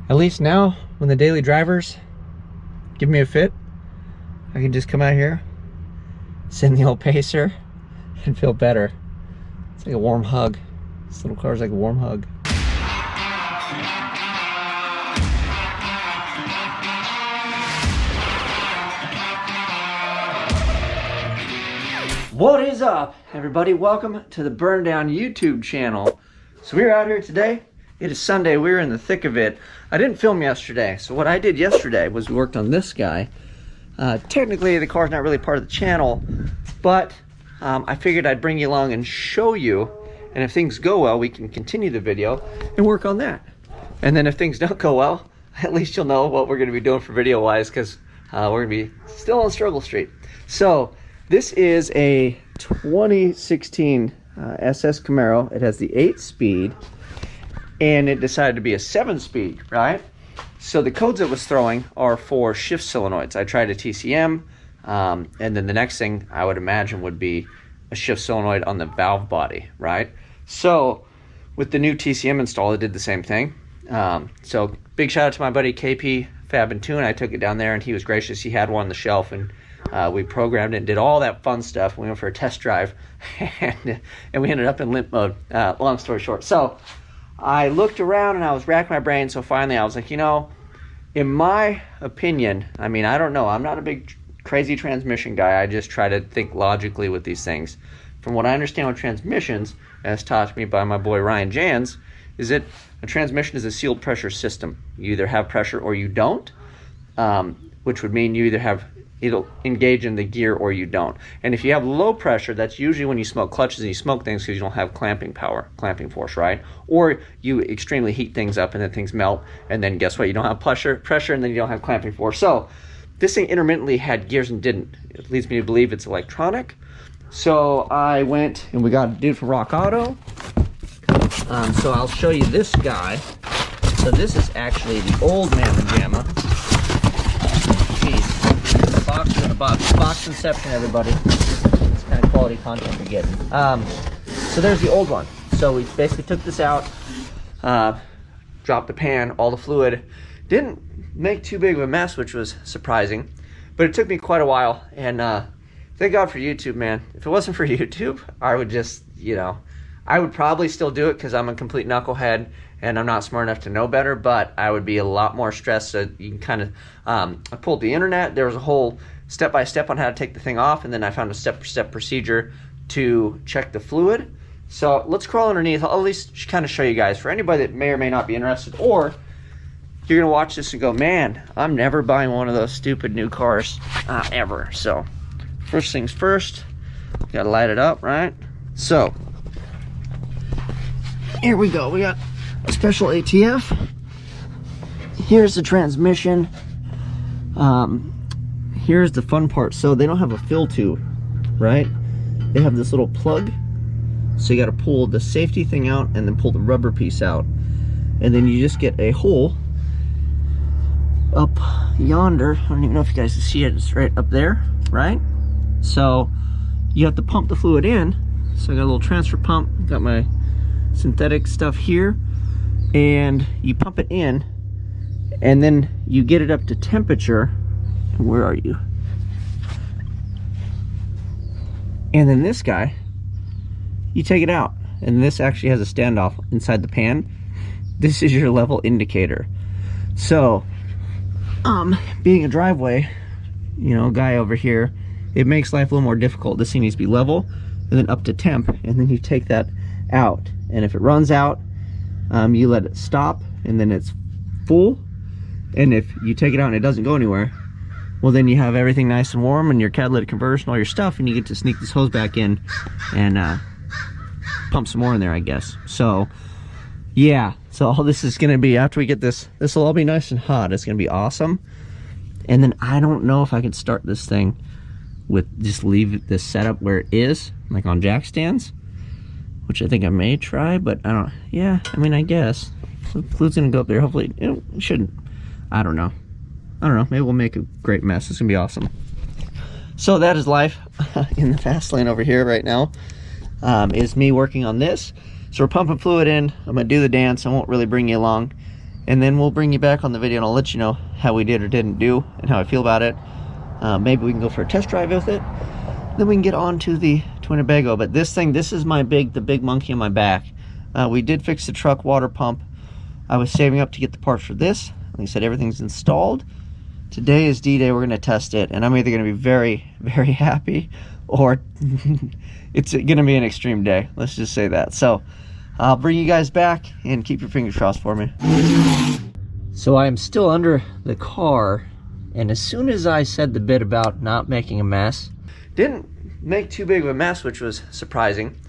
At least now, when the daily drivers give me a fit, I can just come out here, sit in the old Pacer, and feel better. It's like a warm hug. This little car is like a warm hug. What is up, everybody? Welcome to the Burndown YouTube channel. So we're out here today. It is Sunday. We're in the thick of it. I didn't film yesterday. So what I did yesterday was we worked on this guy. Technically, the car's not really part of the channel, but I figured I'd bring you along and show you. And if things go well, we can continue the video and work on that. And then if things don't go well, at least you'll know what we're going to be doing for video-wise, because we're going to be still on Struggle Street. So this is a 2016 SS Camaro. It has the 8-speed, and it decided to be a 7-speed, right? So the codes it was throwing are for shift solenoids. I tried a TCM, and then the next thing I would imagine would be a shift solenoid on the valve body, right? So with the new TCM install, it did the same thing. So big shout out to my buddy KP Fab and Tune. I took it down there, and he was gracious. He had one on the shelf, and we programmed it and did all that fun stuff. We went for a test drive, and we ended up in limp mode, long story short. So I looked around and I was racking my brain, so finally I was like, you know, in my opinion, I mean, I don't know, I'm not a big crazy transmission guy. I just try to think logically with these things. From what I understand with transmissions, as taught to me by my boy Ryan Jans, is that a transmission is a sealed pressure system. You either have pressure or you don't, which would mean you either have, it'll engage in the gear or you don't. And if you have low pressure, that's usually when you smoke clutches and you smoke things because you don't have clamping force, right? Or you extremely heat things up and then things melt, and then guess what? You don't have pressure and then you don't have clamping force. So this thing intermittently had gears and didn't. It leads me to believe it's electronic. So I went and we got a dude from Rock Auto. So I'll show you this guy. So this is actually the old man pajama. Jeez, box in a box. Box inception, everybody. It's kind of quality content you're getting. So there's the old one. So we basically took this out, dropped the pan, all the fluid. Didn't make too big of a mess, which was surprising, but it took me quite a while. And thank God for YouTube, man. If it wasn't for YouTube, I would just, you know, I would probably still do it because I'm a complete knucklehead and I'm not smart enough to know better, but I would be a lot more stressed. So you can kind of, I pulled the internet. There was a whole step-by-step on how to take the thing off, and then I found a step-by-step procedure to check the fluid. So let's crawl underneath. I'll at least kind of show you guys, for anybody that may or may not be interested, or you're gonna watch this and go, man, I'm never buying one of those stupid new cars ever. So first things first, gotta light it up, right? So here we go. We got a special ATF. Here's the transmission. Here's the fun part. So they don't have a fill tube, right? They have this little plug. So you got to pull the safety thing out and then pull the rubber piece out. And then you just get a hole up yonder. I don't even know if you guys can see it. It's right up there, right? So you have to pump the fluid in. So I got a little transfer pump. Got my synthetic stuff here. And you pump it in. And then you get it up to temperature. Where are you? And then this guy, you take it out, and this actually has a standoff inside the pan. This is your level indicator. So being a driveway, you know, guy over here, it makes life a little more difficult. This thing needs to be level and then up to temp, and then you take that out, and if it runs out, you let it stop, and then it's full. And if you take it out and it doesn't go anywhere, well, then you have everything nice and warm and your catalytic conversion, all your stuff, and you get to sneak this hose back in and pump some more in there, I guess. So yeah, so all this is gonna be, after we get this will all be nice and hot. It's gonna be awesome. And then I don't know if I can start this thing with just leave this setup where it is, like on jack stands, which I think I may try, but I don't, yeah, I mean, I guess the fluid's gonna go up there. Hopefully it shouldn't, I don't know, maybe we'll make a great mess. It's gonna be awesome. So that is life in the fast lane over here right now. Is me working on this. So we're pumping fluid in. I'm gonna do the dance. I won't really bring you along. and then we'll bring you back on the video and I'll let you know how we did or didn't do and how I feel about it. Maybe we can go for a test drive with it. Then we can get on to the Winnebago. But this thing, this is the big monkey on my back. We did fix the truck water pump. I was saving up to get the parts for this. Like I said, everything's installed. Today is D-Day. We're going to test it, and I'm either going to be very, very happy, or it's going to be an extreme day. Let's just say that. So I'll bring you guys back, and keep your fingers crossed for me. So I am still under the car, and as soon as I said the bit about not making a mess, didn't make too big of a mess, which was surprising.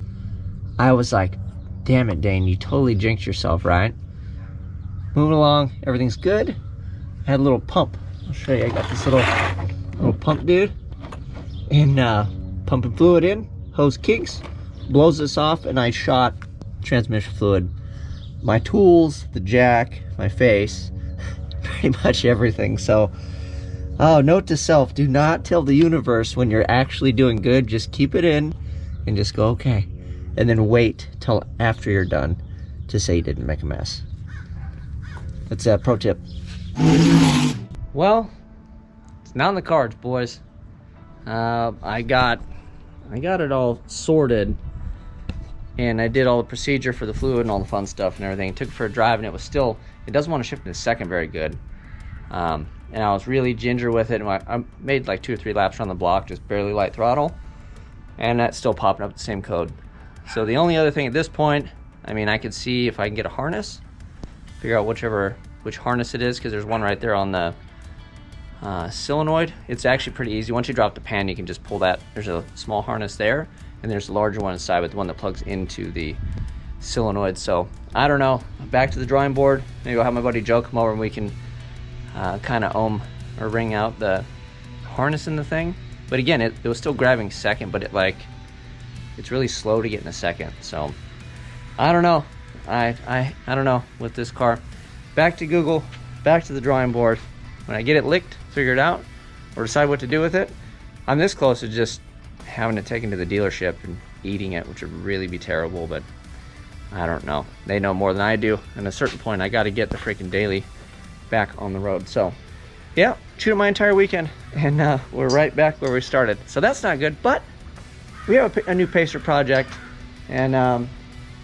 I was like, damn it, Dane, you totally jinxed yourself, right? Moving along, everything's good. I had a little pump. I'll show you. I got this little pump, dude, and pumping fluid in. Hose kinks, blows this off, and I shot transmission fluid. My tools, the jack, my face, pretty much everything. So, note to self: do not tell the universe when you're actually doing good. Just keep it in, and just go okay, and then wait till after you're done to say you didn't make a mess. That's a pro tip. Well, it's not in the cards, boys. I got it all sorted, and I did all the procedure for the fluid and all the fun stuff and everything. Took it for a drive, and it doesn't want to shift into second very good. And I was really ginger with it, and I made like 2 or 3 laps around the block, just barely light throttle, and that's still popping up the same code. So the only other thing at this point, I mean, I could see if I can get a harness, figure out which harness it is, because there's one right there on the solenoid. It's actually pretty easy. Once you drop the pan, you can just pull that. There's a small harness there, and there's a larger one inside, but the one that plugs into the solenoid. So I don't know, back to the drawing board. Maybe I'll have my buddy Joe come over and we can kind of ohm or ring out the harness in the thing. But again, it was still grabbing second, but it's really slow to get in a second. So I don't know. I don't know with this car. Back to Google, back to the drawing board. When I get it licked, figure it out, or decide what to do with it, I'm this close to just having it taken to the dealership and eating it, which would really be terrible, but I don't know. They know more than I do. At a certain point, I got to get the freaking daily back on the road. So yeah, chewed my entire weekend, and we're right back where we started. So that's not good, but we have a new Pacer project, and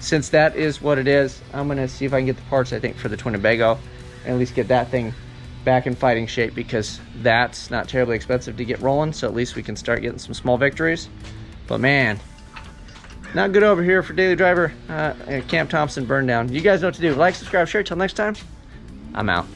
since that is what it is, I'm gonna see if I can get the parts, I think, for the Winnebago, and at least get that thing back in fighting shape, because that's not terribly expensive to get rolling. So at least we can start getting some small victories. But man, not good over here for Daily Driver, Cam Thompson Burndown. You guys know what to do. Like, subscribe, share. Till next time, I'm out.